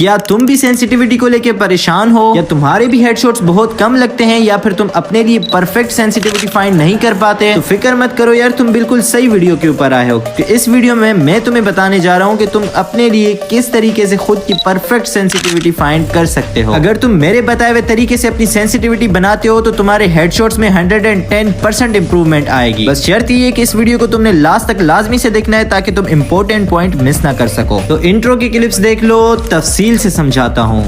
क्या तुम भी सेंसिटिविटी को लेकर परेशान हो, या तुम्हारे भी हेडशॉट्स बहुत कम लगते हैं, या फिर तुम अपने लिए परफेक्ट सेंसिटिविटी फाइंड नहीं कर पाते? तो फिक्र मत करो यार, तुम बिल्कुल सही वीडियो के ऊपर आए हो। तो इस वीडियो में मैं तुम्हें बताने जा रहा हूँ कि तुम अपने लिए किस तरीके से खुद की परफेक्ट सेंसिटिविटी फाइंड कर सकते हो। अगर तुम मेरे बताए हुए तरीके से अपनी सेंसिटिविटी बनाते हो तो तुम्हारे हेडशॉट्स में 110% इंप्रूवमेंट आएगी। बस शर्त ये है कि इस वीडियो को तुमने लास्ट तक लाजमी से देखना है ताकि तुम इंपॉर्टेंट पॉइंट मिस ना कर सको। तो इंट्रो की क्लिप्स देख लो, तफसील से समझाता हूँ।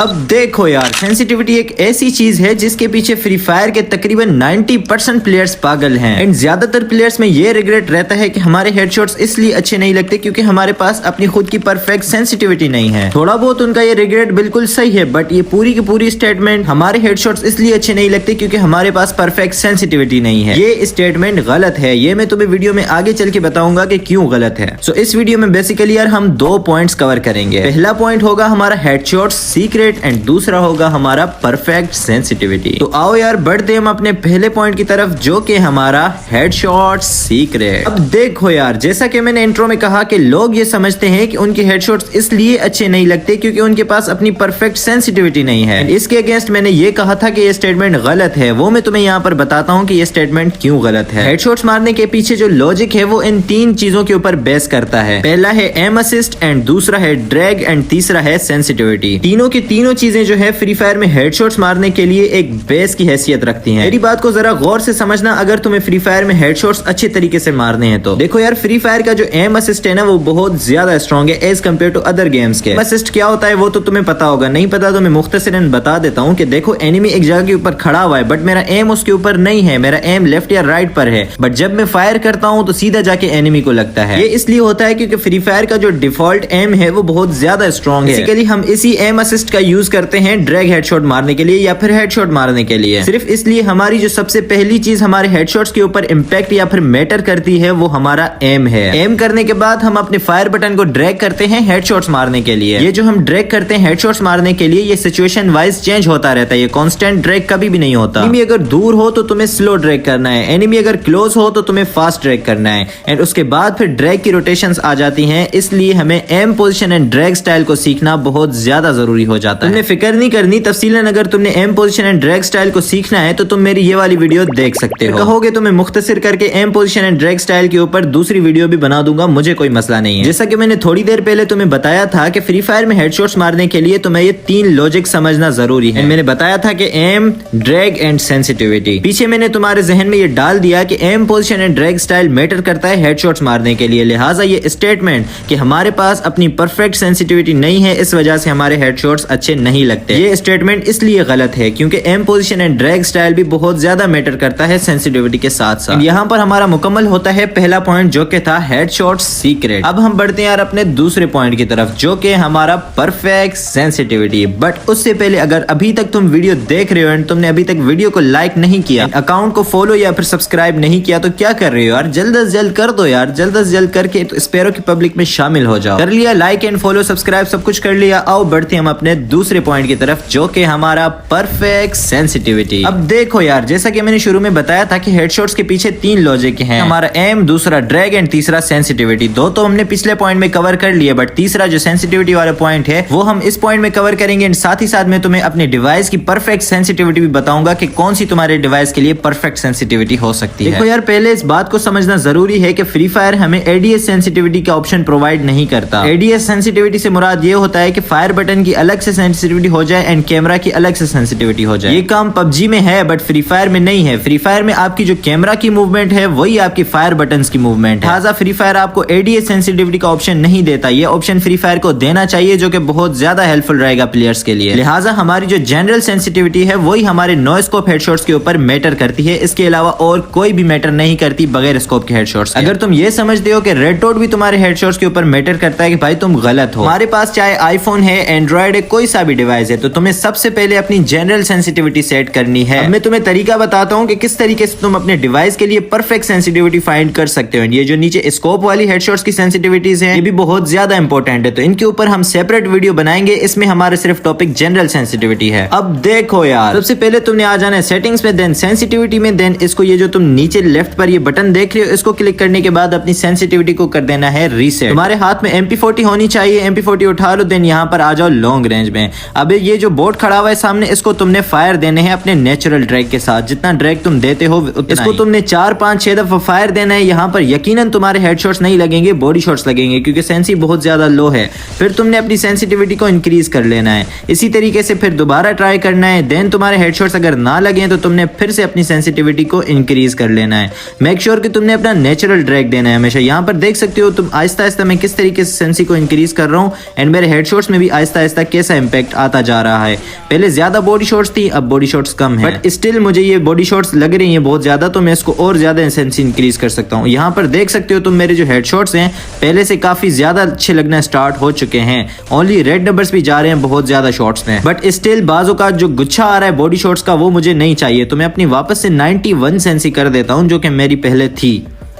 अब देखो यार, सेंसिटिविटी एक ऐसी चीज है जिसके पीछे फ्री फायर के तकरीबन 90% प्लेयर्स पागल हैं। एंड ज्यादातर प्लेयर्स में ये रिग्रेट रहता है कि हमारे हेडशॉट्स इसलिए अच्छे नहीं लगते क्योंकि हमारे पास अपनी खुद की परफेक्ट सेंसिटिविटी नहीं है। थोड़ा बहुत उनका ये रिग्रेट बिल्कुल सही है, बट ये पूरी की पूरी स्टेटमेंट हमारे हेडशॉट्स इसलिए अच्छे नहीं लगते क्योंकि हमारे पास परफेक्ट सेंसिटिविटी नहीं है, ये स्टेटमेंट गलत है। ये मैं तुम्हें वीडियो में आगे चल के बताऊंगा कि क्यों गलत है। सो इस वीडियो में बेसिकली यार हम 2 पॉइंट्स कवर करेंगे। पहला पॉइंट होगा हमारा हेडशॉट्स सीक्रेट एंड दूसरा होगा हमारा परफेक्ट सेंसिटिविटी। तो आओ यार बढ़ते हम अपने पहले पॉइंट की तरफ, जो कि हमारा हेडशॉट सीक्रेट। अब देखो यार, जैसा कि मैंने इंट्रो में कहा कि लोग ये समझते हैं कि उनके हेडशॉट्स इसलिए अच्छे नहीं लगते क्योंकि उनके पास अपनी परफेक्ट सेंसिटिविटी नहीं है। इसके अगेंस्ट मैंने ये कहा था कि ये स्टेटमेंट गलत है। वो मैं तुम्हें यहाँ पर बताता हूँ कि ये स्टेटमेंट क्यों गलत है। हेडशॉट्स मारने के पीछे जो लॉजिक है वो इन 3 चीजों के ऊपर बेस करता है। पहला है एम असिस्ट एंड दूसरा है ड्रैग एंड तीसरा है सेंसिटिविटी। तीनों की तीनों चीजें जो है फ्री फायर में हेडशॉट्स मारने के लिए एक बेस की हैसियत रखती हैं। मेरी बात को जरा गौर से समझना अगर तुम्हें फ्री फायर में हेडशॉट्स अच्छे तरीके से मारने हैं तो। देखो यार, फ्री फायर का जो एम असिस्ट है ना वो बहुत ज्यादा स्ट्रॉन्ग है as compare to other games के। असिस्ट क्या होता है वो तो तुम्हें पता होगा, नहीं पता तो मैं मुख्तसरन बता देता हूँ कि देखो एनिमी एक जगह के ऊपर खड़ा हुआ है बट मेरा एम उसके ऊपर नहीं है, मेरा एम लेफ्ट या राइट पर है, बट जब मैं फायर करता हूँ तो सीधा जाके एनिमी को लगता है। ये इसलिए होता है क्योंकि फ्री फायर का जो डिफॉल्ट एम है वो बहुत ज्यादा स्ट्रॉन्ग है। बेसिकली हम इसी एम असिस्ट का यूज करते हैं ड्रैग हेडशॉट मारने के लिए या फिर हेडशॉट मारने के लिए। सिर्फ इसलिए हमारी जो सबसे पहली चीज हमारे हेडशॉट्स के ऊपर इंपैक्ट या फिर मैटर करती है वो हमारा एम है। एम करने के बाद हम अपने फायर बटन को ड्रैग करते हैं हेडशॉट्स मारने के लिए। ये जो हम ड्रैग करते हैं हेडशॉट्स मारने के लिए ये सिचुएशन वाइज चेंज होता रहता है, ये कांस्टेंट ड्रैग कभी भी नहीं होता। एनिमी अगर दूर हो तो तुम्हें स्लो ड्रैग करना है, एनिमी अगर क्लोज हो तो तुम्हें फास्ट ड्रैग करना है, एंड उसके बाद फिर ड्रैग की रोटेशंस आ जाती हैं। इसलिए हमें aim position and drag style को सीखना बहुत ज्यादा जरूरी हो जाता है। तुमने फिक्र नहीं करनी, तफसीलन अगर तुमने aim position and drag style को सीखना है तो तुम मेरी ये वाली वीडियो देख सकते हो। कहोगे तो मैं मुख्तसर करके aim position and drag style के ऊपर दूसरी वीडियो भी बना दूंगा, मुझे कोई मसला नहीं है। जैसा कि मैंने थोड़ी देर पहले तुम्हें बताया था कि फ्री फायर में हेडशॉट्स मारने के लिए तुम्हें ये 3 लॉजिक समझना जरूरी है। मैंने बताया था कि एम, ड्रैग एंड सेंसिटिविटी। पीछे मैंने तुम्हारे जहन में ये डाल दिया कि aim position and drag style matter करता है हेडशॉट्स मारने के लिए, लिहाजा ये स्टेटमेंट कि हमारे पास अपनी परफेक्ट सेंसिटिविटी नहीं है इस वजह से हमारे हेडशॉट्स अच्छे नहीं लगते, ये स्टेटमेंट इसलिए गलत है क्योंकि aim position and drag style भी बहुत ज्यादा मैटर करता है सेंसिटिविटी के साथ साथ। यहाँ पर हमारा मुकम्मल होता है पहला पॉइंट जो कि था हेडशॉट सीक्रेट। अब हम बढ़ते हैं यार अपने दूसरे पॉइंट की तरफ जो कि हमारा परफेक्ट सेंसिटिविटी। बट उससे पहले अगर अभी तक तुम वीडियो देख रहे हो एंड तुमने अभी तक वीडियो को लाइक नहीं किया, अकाउंट को फॉलो या फिर सब्सक्राइब नहीं किया तो क्या कर रहे हो यार, जल्द से जल्द कर दो यार, जल्द से जल्द करके तो स्पैरो की पब्लिक में शामिल हो जाओ। कर लिया लाइक एंड फॉलो सब्सक्राइब सब कुछ कर लिया। आओ बढ़ते हम अपने दूसरे पॉइंट की तरफ जो कि हमारा परफेक्ट सेंसिटिविटी। अब देखो यार, जैसा कि मैंने शुरू में बताया था कि हेडशॉट्स के पीछे 3 लॉजिक हैं, हमारा एम, दूसरा ड्रैग एंड तीसरा सेंसिटिविटी। 2 तो हमने पिछले पॉइंट में कवर कर लिए, बट तीसरा जो सेंसिटिविटी वाला पॉइंट है वो हम इस पॉइंट में कवर करेंगे। एंड साथ ही साथ मैं तुम्हें अपने डिवाइस की परफेक्ट सेंसिटिविटी भी बताऊंगा कि कौन सी तुम्हारे डिवाइस के लिए परफेक्ट सेंसिटिविटी हो सकती है। देखो यार, पहले इस बात को समझना जरूरी है कि फ्री फायर हमें एडीएस सेंसिटिविटी का ऑप्शन प्रोवाइड नहीं करता। एडीएस सेंसिटिविटी से मुराद ये होता है कि फायर बटन की अलग से सेंसिटिविटी हो जाए एंड कैमरा की अलग से सेंसिटिविटी हो जाए। ये काम पबजी में है बट फ्री फायर में नहीं है। फ्री फायर में आपकी जो कैमरा की मूवमेंट है वही आपकी फायर बटन्स की मूवमेंट है। लिहाजा फ्री फायर आपको एडीएस सेंसिटिविटी का ऑप्शन नहीं देता, ये ऑप्शन फ्री फायर को देना चाहिए जो कि बहुत ज्यादा हेल्पफुल रहेगा प्लेयर्स के लिए। लिहाजा हमारी जो जनरल सेंसिटिविटी है वही हमारे नो स्कोप हेडशॉट्स के ऊपर मैटर करती है, इसके अलावा और कोई भी मैटर नहीं करती बगैर स्कोप के हेडशॉट्स। अगर तुम ये समझते हो कि रेड डॉट भी तुम्हारे हेडशॉट्स के ऊपर मैटर करता है कि भाई तुम गलत हो। हमारे पास चाहे आईफोन है, एंड्रॉइड है, कोई कोई सा भी डिवाइस है, तो तुम्हें सबसे पहले अपनी जनरल सेंसिटिविटी सेट करनी है। अब मैं तुम्हें तरीका बताता हूँ कि किस तरीके से तुम अपने डिवाइस के लिए परफेक्ट सेंसिटिविटी फाइंड कर सकते हो। ये जो नीचे स्कोप वाली हेडशॉट्स की सेंसिटिविटीज हैं, ये भी बहुत ज्यादा इंपॉर्टेंट है, तो इनके ऊपर हम सेपरेट वीडियो बनाएंगे। इसमें हमारा सिर्फ टॉपिक जनरल सेंसिटिविटी है। अब देखो यार, सबसे पहले तुमने आ जाना है सेटिंग्स में, देन सेंसिटिविटी में, देन इसको ये जो तुम नीचे लेफ्ट पर ये बटन देख रहे हो, इसको क्लिक करने के बाद अपनी सेंसिटिविटी को कर देना है रीसेट। तुम्हारे हाथ में MP40 होनी चाहिए, MP40 उठा लो, देन यहाँ पर आ जाओ लॉन्ग रेंज में। अब ये जो बोट खड़ा हुआ है सामने, इसको तुमने फायर देने हैं अपने नेचुरल ड्रैग के साथ। जितना ड्रैग तुम देते हो इसको तुमने 4, 5, 6 दफा फायर देना है। यहाँ पर यकीनन तुम्हारे हेडशॉट्स नहीं लगेंगे, बॉडी शॉट्स लगेंगे, क्योंकि सेंसी बहुत ज्यादा लो है। फिर तुमने अपनी सेंसिटिविटी को इंक्रीज कर लेना है। इसी तरीके से फिर दोबारा ट्राई करना है, देन तुम्हारे हेडशॉट्स अगर ना लगे तो तुमने फिर से अपनी सेंसिटिविटी को इंक्रीज कर लेना है। मेक श्योर कि तुमने अपना नेचुरल ड्रैग देना है हमेशा। यहाँ पर देख सकते हो तुम आहिस्ता आहिस्ता मैं किस तरीके से सेंसी को इंक्रीज कर रहा हूँ, एंड मेरे हेडशॉट्स में भी आहिस्ता आहिस्ता कैसा इंपैक्ट आता जा रहा है। पहले ज्यादा बॉडी शॉट्स थी, अब बॉडी शॉट्स कम है, बट स्टिल मुझे ये बॉडी शॉट्स लग रही हैं बहुत ज्यादा, तो मैं इसको और ज्यादा सेंसी इंक्रीज कर सकता हूँ। यहाँ पर देख सकते हो तुम मेरे जो हेडशॉट्स हैं पहले से काफी ज्यादा अच्छे लगना स्टार्ट हो चुके हैं। ओनली रेड नंबर्स भी जा रहे हैं बहुत ज्यादा शॉट्स में, बट स्टिल बाजू का जो गुच्छा आ रहा है बॉडी शॉट्स का वो मुझे नहीं चाहिए, तो मैं अपनी वापस से 91 सेंसी कर देता हूँ, जो कि मेरी पहले थी।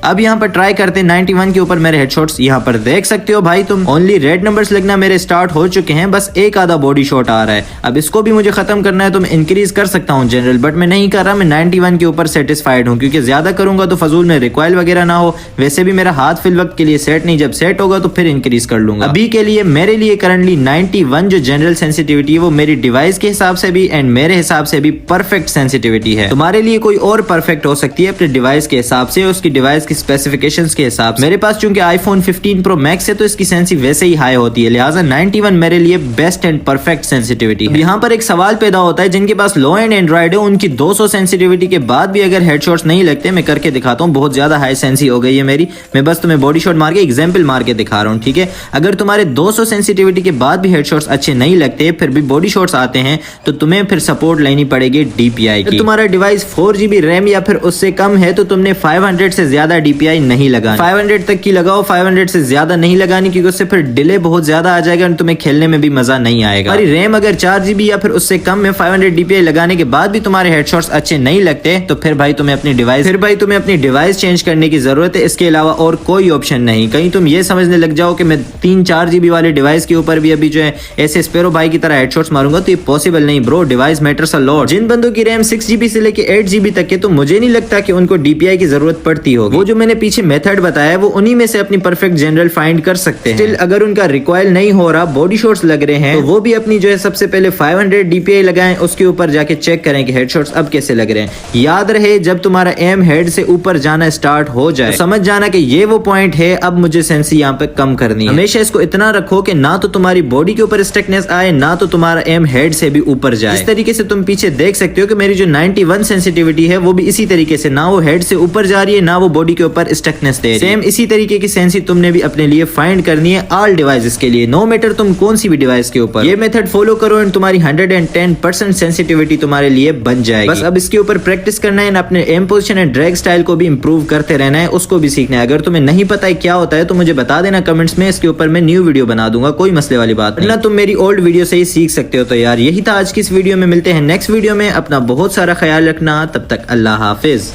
अब यहाँ पर ट्राई करते हैं 91 के ऊपर मेरे हेडशॉट्स। यहाँ पर देख सकते हो भाई तुम, ओनली रेड नंबर्स लगना मेरे स्टार्ट हो चुके हैं, बस एक आधा बॉडी शॉट आ रहा है। अब इसको भी मुझे खत्म करना है, तो मैं इंक्रीज कर सकता हूँ जनरल, बट मैं नहीं कर रहा। मैं 91 के ऊपर सेटिस्फाइड हूँ, क्योंकि ज्यादा करूंगा तो फजूल में रिकॉइल वगैरह ना हो। वैसे भी मेरा हाथ फिल वक्त के लिए सेट नहीं, जब सेट होगा तो फिर इंक्रीज कर लूंगा। अभी के लिए मेरे लिए करंटली 91 जो जनरल सेंसिटिविटी है वो मेरी डिवाइस के हिसाब से भी एंड मेरे हिसाब से भी परफेक्ट सेंसिटिविटी है। तुम्हारे लिए कोई और परफेक्ट हो सकती है अपने डिवाइस के हिसाब से, उसकी डिवाइस की स्पेसिफिकेशन के हिसाब से। मेरे पास चूंकि iPhone 15 Pro Max है, तो इसकी सेंसी वैसे ही हाई होती है, लिहाजा 91 मेरे लिए बेस्ट एंड परफेक्ट सेंसिटिविटी है। यहाँ पर एक सवाल पैदा होता है, जिनके पास लो एंड एंड्रॉइड है उनकी 200 सेंसिटिविटी के बाद भी अगर हेडशॉट्स नहीं लगते, मैं करके दिखाता हूँ, बहुत ज्यादा हाई सेंसी हो गई है मेरी। मैं बस तुम्हें बॉडी शॉट मार के एग्जाम्पल मार के दिखा रहा हूँ, ठीक है। अगर तुम्हारे 200 सेंसिटिविटी के बाद भी हेडशॉट्स अच्छे नहीं लगते, फिर भी बॉडी शॉट्स आते हैं, तो तुम्हें फिर सपोर्ट लेनी पड़ेगी DPI की। तुम्हारा डिवाइस 4GB रैम या फिर उससे कम है, तो तुमने 500 से ज्यादा DPI नहीं लगा, 500 तक की लगाओ, 500 से ज्यादा नहीं लगानी, क्योंकि उससे फिर डिले बहुत ज्यादा आ जाएगा और तुम्हें खेलने में भी मजा नहीं आएगा। हमारी रैम अगर 4GB या फिर उससे कम में 500 DPI लगाने के बाद भी तुम्हारे हेडशॉट्स अच्छे नहीं लगते, तो फिर भाई तुम्हें अपनी डिवाइस चेंज करने की जरूरत है। इसके अलावा और कोई ऑप्शन नहीं। कहीं तुम ये समझने लग जाओ कि मैं 3-4GB वाले डिवाइस के ऊपर भी अभी जो है ऐसे स्पेरो भाई की तरह हेडशॉट्स मारूंगा, तो ये पॉसिबल नहीं bro. Device matters a lot. जिन बंदों की रैम 6GB से लेके 8GB तक है, तो मुझे नहीं लगता कि उनको DPI की जरूरत पड़ती होगी। वो जो मैंने पीछे मेथड बताया, वो उन्हीं में से अपनी परफेक्ट जनरल फाइंड कर सकते हैं। स्टिल अगर उनका रिकॉइल नहीं हो रहा, बॉडी शॉट्स लग रहे हैं, तो वो भी अपनी जो है सबसे पहले 500 DPI लगाएं, उसके ऊपर जाके चेक करें कि हेडशॉट्स अब कैसे लग रहे हैं। याद रहे, जब तुम्हारा एम हेड से ऊपर जाना स्टार्ट हो जाए, तो समझ जाना कि ये वो पॉइंट है, अब मुझे सेंसी यहाँ पे कम करनी है। हमेशा इसको इतना रखो कि ना तो तुम्हारी बॉडी के ऊपर स्टकनेस आए, ना तो तुम्हारा एम हेड से भी ऊपर जाए। इस तरीके से तुम पीछे देख सकते हो कि मेरी जो 91 सेंसिटिविटी है, वो भी इसी तरीके से, ना वो हेड से ऊपर जा रही है, ना वो बॉडी के ऊपर स्टकनेस दे रही है। सेम इसी तरीके की सेंसी तुमने भी अपने लिए फाइंड करनी है ऑल डिवाइसेस के लिए, नो मैटर तुम कौन सी भी डिवाइस के ऊपर। ये मेथड फॉलो करो एंड तुम्हारी 110% सेंसिटिविटी तुम्हारे लिए बन जाएगी। बस अब इसके ऊपर प्रैक्टिस करना है, अपने aim position and drag style को भी इंप्रूव करते रहना है, उसको भी सीखना है। अगर तुम्हें नहीं पता है क्या होता है, तो मुझे बता देना कमेंट्स में, इसके ऊपर मैं न्यू वीडियो बना दूंगा, कोई मसले वाली बात नहीं। तुम मेरी ओल्ड वीडियो से ही सीख सकते हो। तो यार यही था आज की इस वीडियो में, मिलते हैं नेक्स्ट वीडियो में। अपना बहुत सारा ख्याल रखना, तब तक अल्लाह हाफिज।